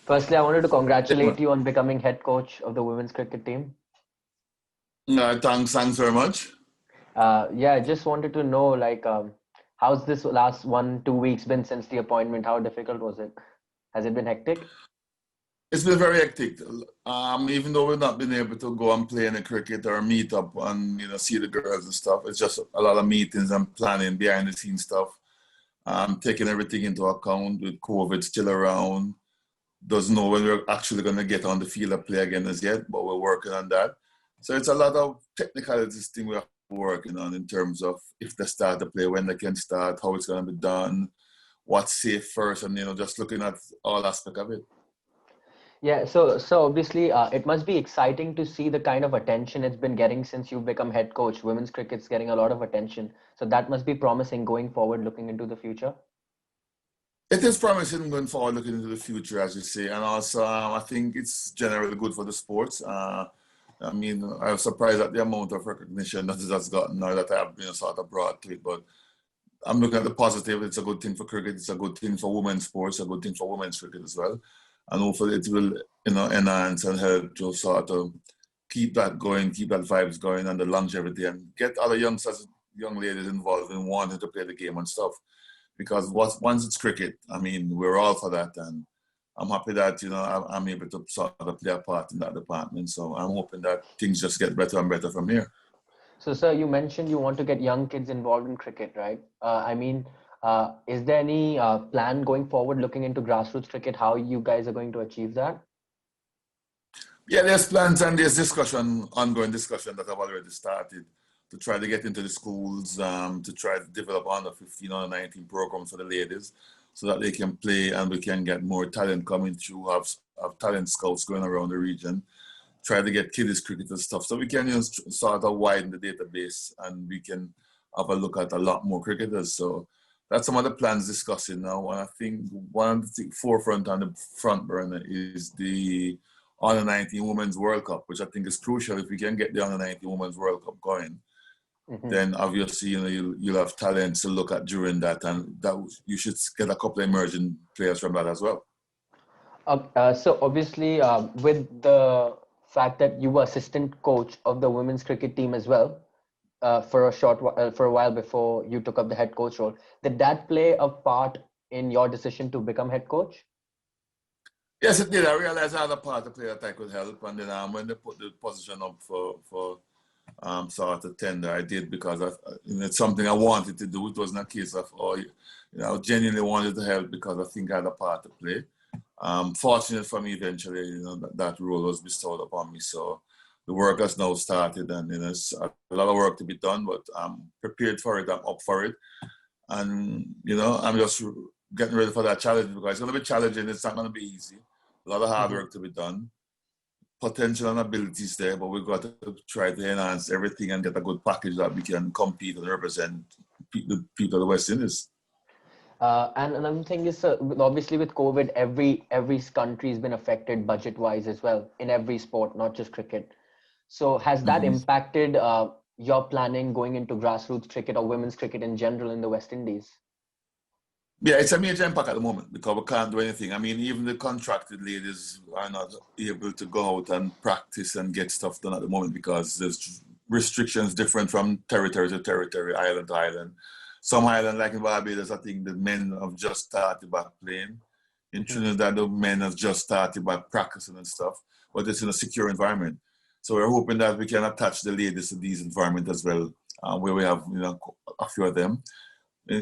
Firstly, I wanted to congratulate you on becoming head coach of the women's cricket team. Thanks very much. Yeah, I just wanted to know, how's this last 1, 2 weeks been since the appointment? How difficult was it? Has it been hectic? It's been very hectic. Even though we've not been able to go and play any cricket or meet up and see the girls and stuff, it's just a lot of meetings and planning behind the scenes stuff. Taking everything into account with COVID still around. Doesn't know when we're actually going to get on the field and play again as yet, but we're working on that. So it's a lot of technicalities thing we're working on in terms of if they start to play, when they can start, how it's going to be done, what's safe first, and just looking at all aspect of it. Yeah, so obviously, it must be exciting to see the kind of attention it's been getting since you've become head coach. Women's cricket's getting a lot of attention, so that must be promising going forward, looking into the future. It is promising going forward, looking into the future, as you say, and also I think it's generally good for the sports. I was surprised at the amount of recognition that it has gotten now that I have been sort of brought to it, but I'm looking at the positive. It's a good thing for cricket. It's a good thing for women's sports. A good thing for women's cricket as well, and hopefully it will, enhance and help to sort of keep that going, keep that vibes going, and the longevity, and get other youngsters, young ladies involved in wanting to play the game and stuff. Because once it's cricket, we're all for that, and I'm happy that I'm able to sort of play a part in that department. So I'm hoping that things just get better and better from here. So, sir, you mentioned you want to get young kids involved in cricket, right? Is there any plan going forward looking into grassroots cricket, how you guys are going to achieve that? Yeah, there's plans and there's ongoing discussion that I've already started to try to get into the schools, to try to develop under 15, under 19 programs for the ladies so that they can play and we can get more talent coming through, have talent scouts going around the region, try to get kiddies cricket and stuff so we can sort of widen the database and we can have a look at a lot more cricketers. So that's some of the plans discussing now. And I think one of the forefront on the front burner is the under 19 Women's World Cup, which I think is crucial. If we can get the under 19 Women's World Cup going, then obviously you'll have talent to look at during that, and that you should get a couple of emerging players from that as well. So obviously, with the fact that you were assistant coach of the women's cricket team as well, for a while before you took up the head coach role, did that play a part in your decision to become head coach? Yes, it did. I realized I had a part to play that I could help, and then when they put the position up for sort of tender, I did because it's something I wanted to do. It wasn't a case of I genuinely wanted to help because I think I had a part to play. Fortunate for me, eventually, that role was bestowed upon me. So the work has now started, and it's a lot of work to be done, but I'm prepared for it. I'm up for it, and I'm just getting ready for that challenge because it's going to be challenging. It's not going to be easy. A lot of hard work to be done. Potential and abilities there, but we've got to try to enhance everything and get a good package that we can compete and represent the people of the West Indies. And another thing is, obviously with COVID, every country has been affected budget-wise as well in every sport, not just cricket. So has that impacted your planning going into grassroots cricket or women's cricket in general in the West Indies? Yeah, it's a major impact at the moment because we can't do anything. Even the contracted ladies are not able to go out and practice and get stuff done at the moment because there's restrictions different from territory to territory, island to island. Some island, like in Barbados, I think the men have just started back playing. In Trinidad, the men have just started back practicing and stuff, but it's in a secure environment. So we're hoping that we can attach the ladies to these environments as well, where we have a few of them.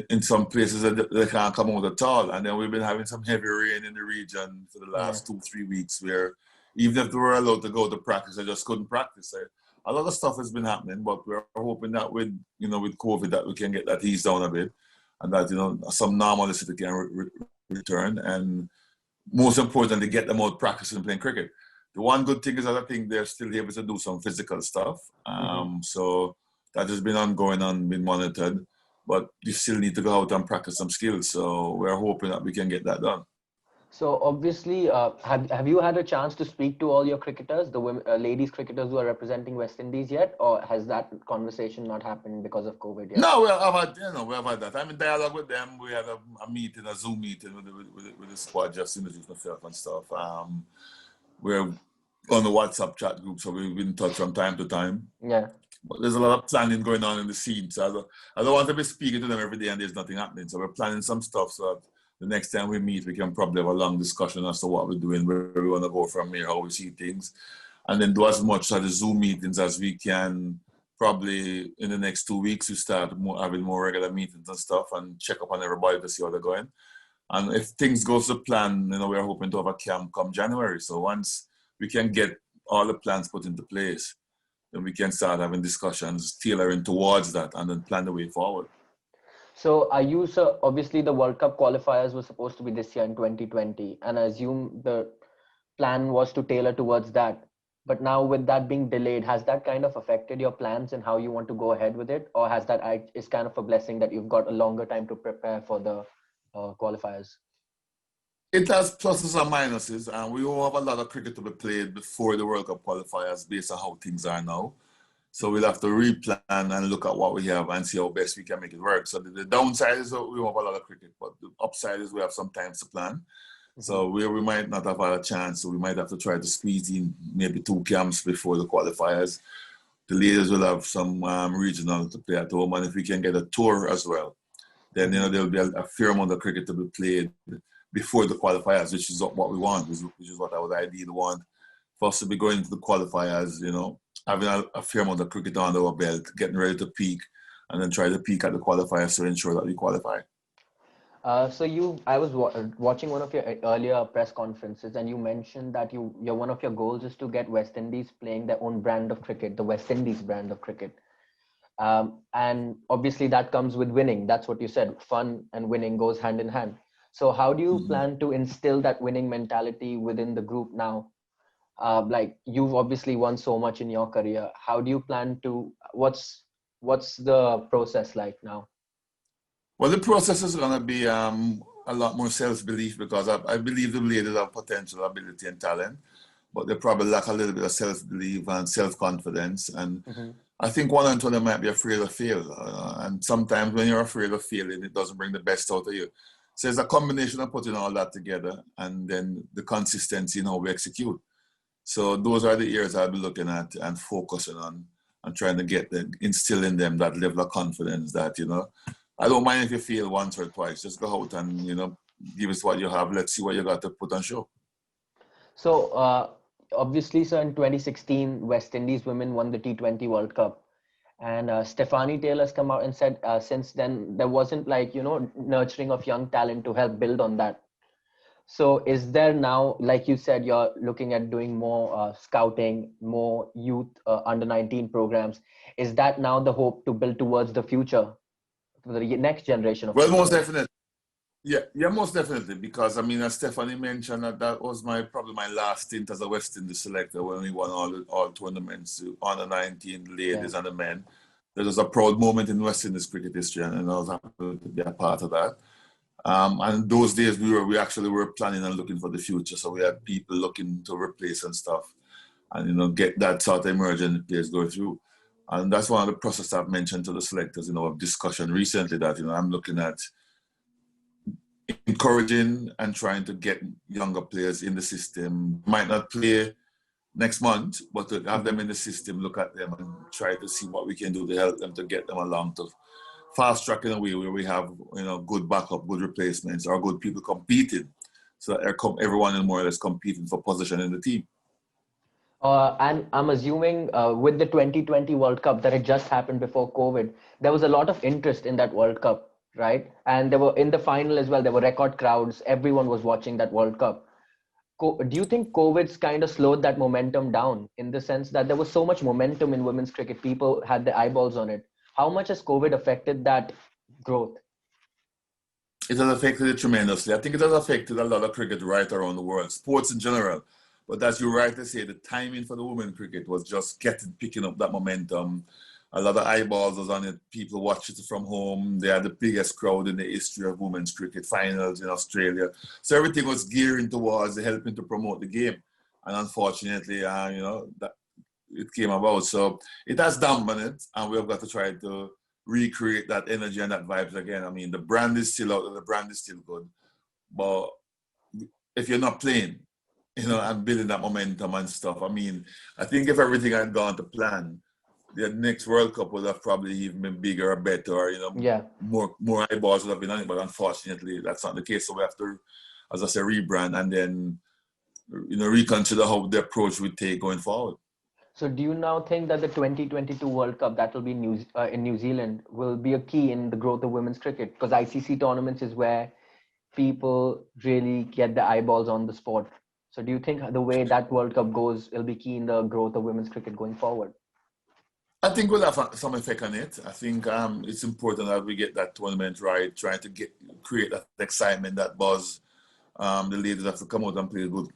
In some places they can't come out at all, and then we've been having some heavy rain in the region for the last 2-3 weeks where even if they were allowed to go to practice, they just couldn't practice. A lot of stuff has been happening, but we're hoping that with COVID that we can get that eased down a bit and that some normality can return, and most importantly get them out practicing playing cricket. The one good thing is that I think they're still able to do some physical stuff, so that has been ongoing and been monitored. But you still need to go out and practice some skills. So we're hoping that we can get that done. So obviously, have you had a chance to speak to all your cricketers, the women, ladies cricketers who are representing West Indies yet, or has that conversation not happened because of COVID yet? No, we have had that. I'm in dialogue with them. We had a meeting, a Zoom meeting with the squad, just introduce myself and stuff. We're on the WhatsApp chat group, so we've been in touch from time to time. Yeah. But there's a lot of planning going on in the scene. So I don't want to be speaking to them every day and there's nothing happening. So we're planning some stuff so that the next time we meet, we can probably have a long discussion as to what we're doing, where we want to go from here, how we see things. And then do as much of the Zoom meetings as we can. Probably in the next 2 weeks, we start having more regular meetings and stuff and check up on everybody to see how they're going. And if things go to plan, we're hoping to have a camp come January. So once we can get all the plans put into place, then we can start having discussions tailoring towards that and then plan the way forward. So obviously the World Cup qualifiers were supposed to be this year in 2020, and I assume the plan was to tailor towards that. But now with that being delayed, has that kind of affected your plans and how you want to go ahead with it? Or has that is kind of a blessing that you've got a longer time to prepare for the qualifiers? It has pluses and minuses, and we will have a lot of cricket to be played before the World Cup qualifiers based on how things are now. So we'll have to replan and look at what we have and see how best we can make it work. So the downside is we won't have a lot of cricket, but the upside is we have some time to plan. Mm-hmm. So we might not have had a chance, so we might have to try to squeeze in maybe 2 camps before the qualifiers. The ladies will have some regional to play at home, and if we can get a tour as well, then there'll be a fair amount of cricket to be played before the qualifiers, which is what we want, which is what I would ideally want. For us to be going to the qualifiers, having a fair amount of cricket under our belt, getting ready to peak, and then try to peak at the qualifiers to ensure that we qualify. I was watching one of your earlier press conferences, and you mentioned that one of your goals is to get West Indies playing their own brand of cricket, the West Indies brand of cricket. And obviously that comes with winning. That's what you said. Fun and winning goes hand in hand. So how do you plan to instill that winning mentality within the group now? Like you've obviously won so much in your career. How do you plan to, what's the process like now? Well, the process is going to be a lot more self-belief because I believe the ladies have potential, ability and talent, but they probably lack a little bit of self-belief and self-confidence. And I think one or two might be afraid of fail. And sometimes when you're afraid of failing, it doesn't bring the best out of you. So it's a combination of putting all that together and then the consistency in how we execute. So those are the areas I'll be looking at and focusing on and trying to instill in them that level of confidence that, I don't mind if you fail once or twice. Just go out and, give us what you have. Let's see what you got to put on show. So obviously, sir, in 2016, West Indies women won the T20 World Cup. And Stephanie Taylor's come out and said since then, there wasn't nurturing of young talent to help build on that. So is there now, like you said, you're looking at doing more scouting, more youth under 19 programs. Is that now the hope to build towards the future, for the next generation of most definitely. Yeah, most definitely. Because, as Stephanie mentioned, that was probably my last stint as a West Indies selector when we won all tournaments, under 19, ladies and the men. There was a proud moment in West Indies cricket history, and I was happy to be a part of that. And those days we actually were planning and looking for the future. So we had people looking to replace and stuff and, get that sort of emerging players go through. And that's one of the processes I've mentioned to the selectors, of discussion recently that, I'm looking at encouraging and trying to get younger players in the system. Might not play next month, but to have them in the system, look at them and try to see what we can do to help them to get them along to fast track in a way where we have, good backup, good replacements, or good people competing. So everyone is more or less competing for position in the team. And I'm assuming with the 2020 World Cup that had just happened before COVID, there was a lot of interest in that World Cup, right? And there were in the final as well, there were record crowds. Everyone was watching that World Cup. Do you think COVID's kind of slowed that momentum down in the sense that there was so much momentum in women's cricket? People had their eyeballs on it. How much has COVID affected that growth? It has affected it tremendously. I think it has affected a lot of cricket right around the world, sports in general. But as you rightly say, the timing for the women cricket was just picking up that momentum. a lot of eyeballs was on it. People watch it from home. They had the biggest crowd in the history of women's cricket finals in Australia. So everything was gearing towards helping to promote the game. And unfortunately, that it came about. So it has dampened it, and we've got to try to recreate that energy and that vibes again. I mean, the brand is still out there, the brand is still good. But if you're not playing, and building that momentum and stuff, I mean, I think if everything had gone to plan, the next World Cup would have probably even been bigger or better, or, more eyeballs would have been on it. But unfortunately, that's not the case. So we have to, as I say, rebrand and then, reconsider how the approach we take going forward. So do you now think that the 2022 World Cup that will be in New Zealand will be a key in the growth of women's cricket? Because ICC tournaments is where people really get the eyeballs on the sport. So do you think the way that World Cup goes will be key in the growth of women's cricket going forward? I think we'll have some effect on it. I think it's important that we get that tournament right, trying to create that excitement, that buzz. The ladies have to come out and play good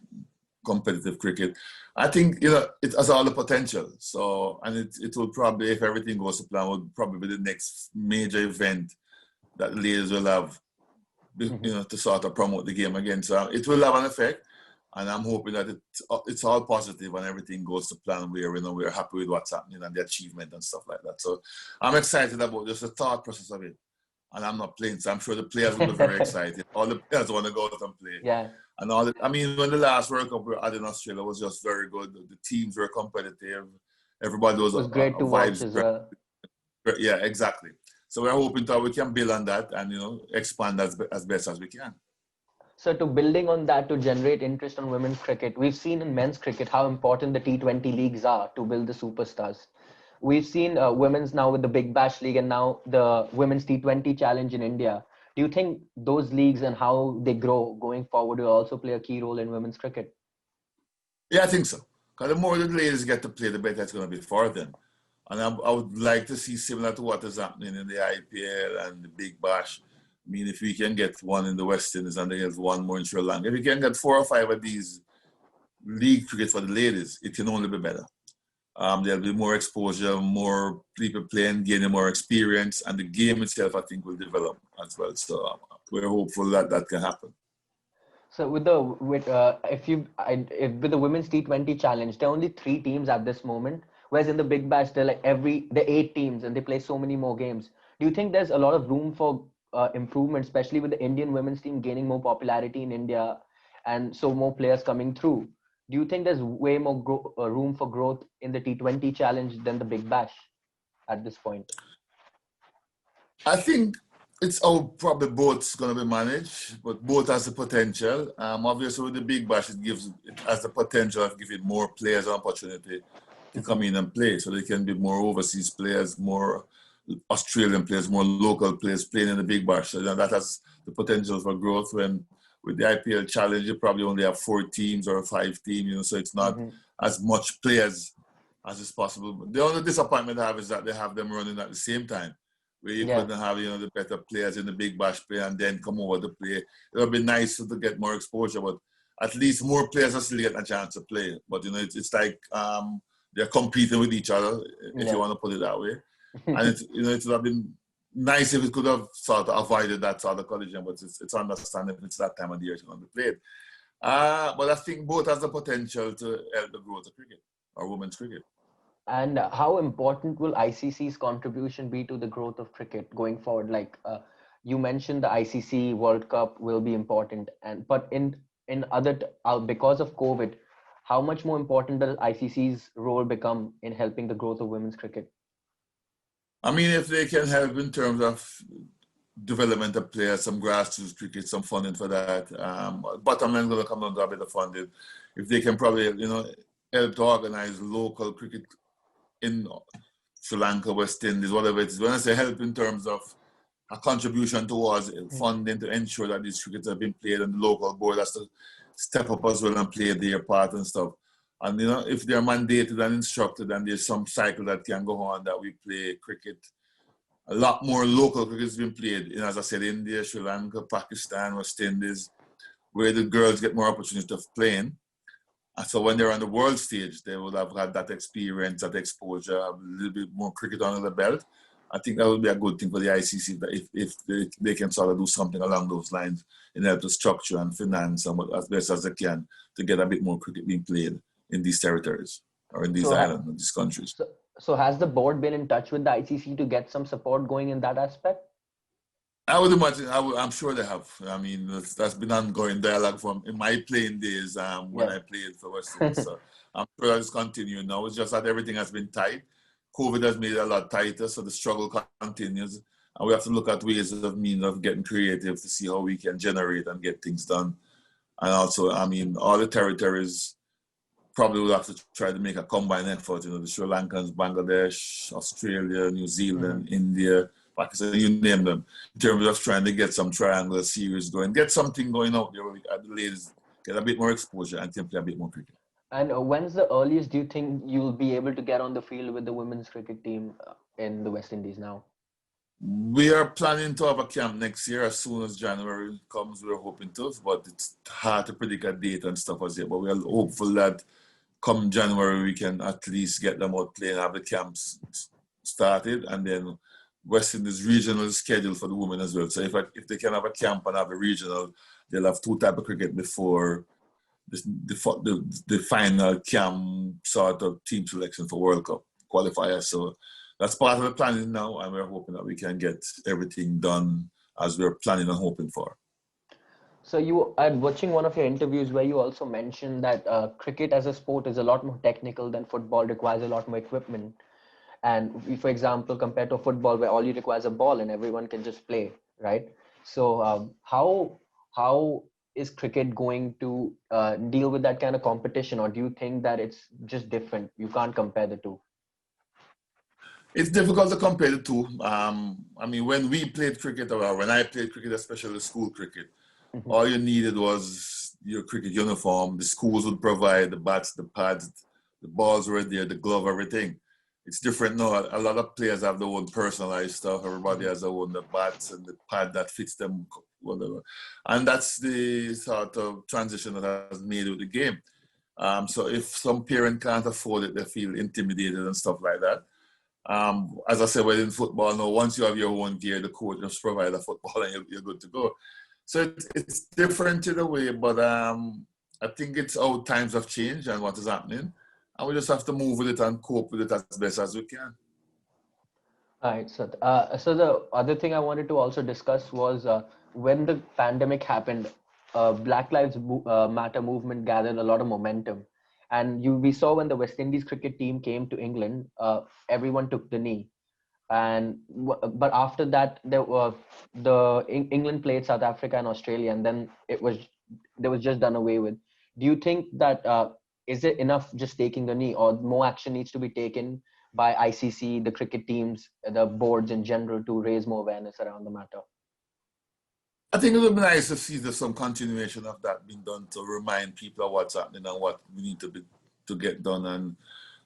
competitive cricket. I think, it has all the potential. So, and it will probably, if everything goes to plan, would probably be the next major event that the ladies will have, to sort of promote the game again. So it will have an effect. And I'm hoping that it's all positive and everything goes to plan where, we're happy with what's happening and the achievement and stuff like that. So I'm excited about just the thought process of it. And I'm not playing, so I'm sure the players will be very excited. All the players want to go out and play. Yeah. And when the last World Cup we had in Australia was just very good. The teams were competitive. Everybody was great to watch as well. Yeah, exactly. So we're hoping that we can build on that and, expand as best as we can. So to building on that, to generate interest on women's cricket, we've seen in men's cricket how important the T20 leagues are to build the superstars. We've seen women's now with the Big Bash League and now the Women's T20 Challenge in India. Do you think those leagues and how they grow going forward will also play a key role in women's cricket? Yeah, I think so. Because the more the ladies get to play, the better it's going to be for them. And I would like to see similar to what is happening in the IPL and the Big Bash. I mean, if we can get one in the West Indies and there's one more in Sri Lanka, if we can get 4 or 5 of these league cricket for the ladies, it can only be better. There'll be more exposure, more people playing, gaining more experience, and the game itself, I think, will develop as well. So we're hopeful that that can happen. So with the Women's T20 Challenge, there are only 3 teams at this moment, whereas in the Big Bash, there are 8 teams and they play so many more games. Do you think there's a lot of room for improvement, especially with the Indian women's team gaining more popularity in India and so more players coming through? Do you think there's way more room for growth in the T20 Challenge than the Big Bash at this point? I think it's probably both going to be managed, but both has the potential. Obviously, with the Big Bash, it has the potential of giving more players an opportunity to come in and play, so they can be more overseas players, more Australian players, more local players playing in the Big Bash. So that has the potential for growth. When with the IPL Challenge, you probably only have 4 teams or 5 teams, so it's not as much players as is possible. But the only disappointment I have is that they have them running at the same time, where you couldn't have, the better players in the Big Bash play and then come over to play. It would be nice to get more exposure, but at least more players are still getting a chance to play. But, it's like they're competing with each other, if you want to put it that way. And it would have been nice if it could have sort of avoided that sort of collision, but it's understandable it's that time of the year it's going to be played. But I think both has the potential to help the growth of cricket, or women's cricket. And how important will ICC's contribution be to the growth of cricket going forward? Like you mentioned, the ICC World Cup will be important, but in other because of COVID, how much more important does ICC's role become in helping the growth of women's cricket? I mean, if they can help in terms of development of players, some grassroots cricket, some funding for that. Bottom line going to come down to a bit of funding. If they can probably, help to organize local cricket in Sri Lanka, West Indies, whatever it is. When I say help in terms of a contribution towards funding to ensure that these crickets have been played and the local board has to step up as well and play their part and stuff. And, if they're mandated and instructed and there's some cycle that can go on that we play cricket, a lot more local cricket has been played in, as I said, India, Sri Lanka, Pakistan, West Indies, where the girls get more opportunity of playing. So when they're on the world stage, they would have had that experience, that exposure, a little bit more cricket under the belt. I think that would be a good thing for the ICC if they can sort of do something along those lines in order to structure and finance and as best as they can to get a bit more cricket being played in these territories or in these So, islands, in these countries. so has the board been in touch with the ICC to get some support going in that aspect? I would imagine, I'm sure they have. I mean, that's been ongoing dialogue from in my playing days when I played for West Indies. So I'm sure that's continuing now. It's just that everything has been tight. COVID has made it a lot tighter, so the struggle continues. And we have to look at ways of means of getting creative to see how we can generate and get things done. And also, I mean, all the territories probably will have to try to make a combined effort. You know, the Sri Lankans, Bangladesh, Australia, New Zealand, India, Pakistan, you name them, in terms of trying to get some triangular series going, get something going out there where the ladies get a bit more exposure and can play a bit more cricket. And when's the earliest do you think you'll be able to get on the field with the women's cricket team in the West Indies now? We are planning to have a camp next year as soon as January comes. We're hoping to, but it's hard to predict a date and stuff as yet. But we are hopeful that come January we can at least get them out playing, have the camps started, and then West Indies regional is scheduled for the women as well. So if they can have a camp and have a regional, they'll have two types of cricket before the final camp sort of team selection for World Cup qualifiers. So that's part of the planning now, and we're hoping that we can get everything done as we're planning and hoping for. So I'm watching one of your interviews where you also mentioned that cricket as a sport is a lot more technical than football, requires a lot more equipment. And for example, compared to football where all you require is a ball and everyone can just play, right? So how is cricket going to deal with that kind of competition, or do you think that it's just different? You can't compare the two. It's difficult to compare the two. I mean, when we played cricket, or when I played cricket, especially school cricket, all you needed was your cricket uniform. The schools would provide the bats, the pads, the balls were there, the glove, everything. It's different now. A lot of players have their own personalized stuff. Everybody has their own, the bats and the pad that fits them, whatever. And that's the sort of transition that has made with the game. So if some parent can't afford it, they feel intimidated and stuff like that. As I said, well, in football now, once you have your own gear, the coach just provide a football and you're good to go. So it's different in a way, but I think it's how times have changed and what is happening. And we just have to move with it and cope with it as best as we can. All right. So the other thing I wanted to also discuss was when the pandemic happened, Black Lives Matter movement gathered a lot of momentum. And we saw when the West Indies cricket team came to England, everyone took the knee. But after that, England played South Africa and Australia, and then it was just done away with. Do you think that is it enough just taking the knee, or more action needs to be taken by ICC, the cricket teams, the boards in general to raise more awareness around the matter? I think it would be nice to see there's some continuation of that being done to remind people of what's happening and what we need to get done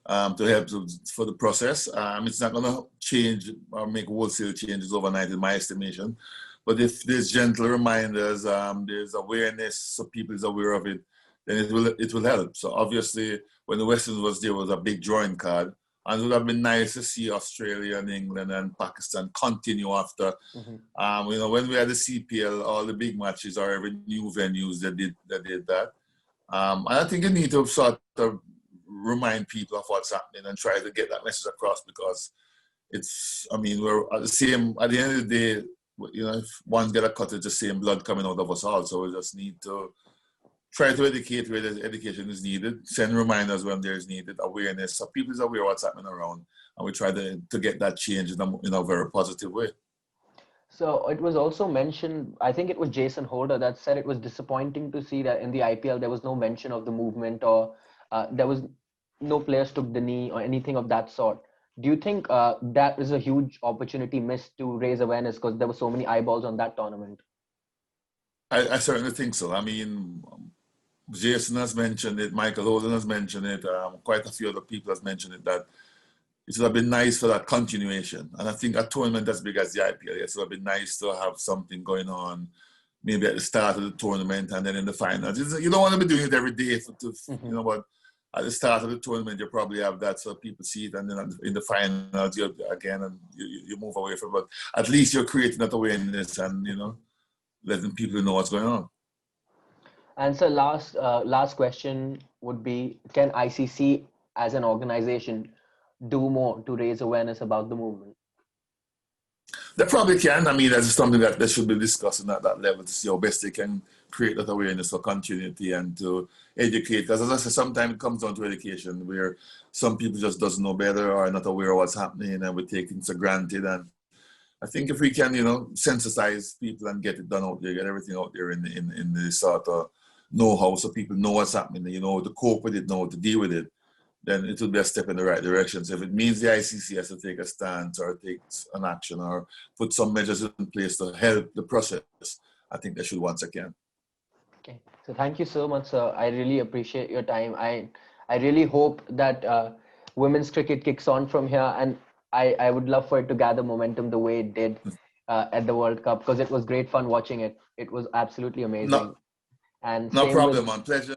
and to help for the process. It's not going to change or make wholesale changes overnight in my estimation. But if there's gentle reminders, there's awareness so people is aware of it, then it will help. So obviously when the West Indies was there, was a big drawing card. And it would have been nice to see Australia and England and Pakistan continue after. When we had the CPL, all the big matches or every new venues that did that. And I think you need to sort of remind people of what's happening and try to get that message across, because we're at the end of the day, if one get a cut, it's the same blood coming out of us all. So we just need to try to educate where the education is needed, send reminders when there's needed, awareness, so people is aware of what's happening around, and we try to get that change in a very positive way. So it was also mentioned, I think it was Jason Holder that said it was disappointing to see that in the IPL there was no mention of the movement, or there was no players took the knee or anything of that sort. Do you think that is a huge opportunity missed to raise awareness because there were so many eyeballs on that tournament? I certainly think so. I mean, Jason has mentioned it, Michael Holden has mentioned it, quite a few other people has mentioned it, that it would have been nice for that continuation. And I think a tournament as big as the IPL, it would have been nice to have something going on maybe at the start of the tournament and then in the finals. You don't want to be doing it every day, but at the start of the tournament, you probably have that so people see it, and then in the finals, you move away from it. But at least you're creating that awareness and, letting people know what's going on. And so last question would be, can ICC as an organization do more to raise awareness about the movement? They probably can. I mean, that's something that they should be discussing at that level to see how best they can create that awareness for continuity and to educate. Because as I said, sometimes it comes down to education where some people just doesn't know better or are not aware of what's happening and we take things for granted. And I think if we can, sensitize people and get it done out there, get everything out there in the sort of know-how so people know what's happening, to cope with it, know how to deal with it, then it will be a step in the right direction. So if it means the ICC has to take a stance or take an action or put some measures in place to help the process, I think they should once again. Okay, so thank you so much, sir. I really appreciate your time. I really hope that women's cricket kicks on from here, and I would love for it to gather momentum the way it did at the World Cup, because it was great fun watching it. It was absolutely amazing. No problem, man. Pleasure.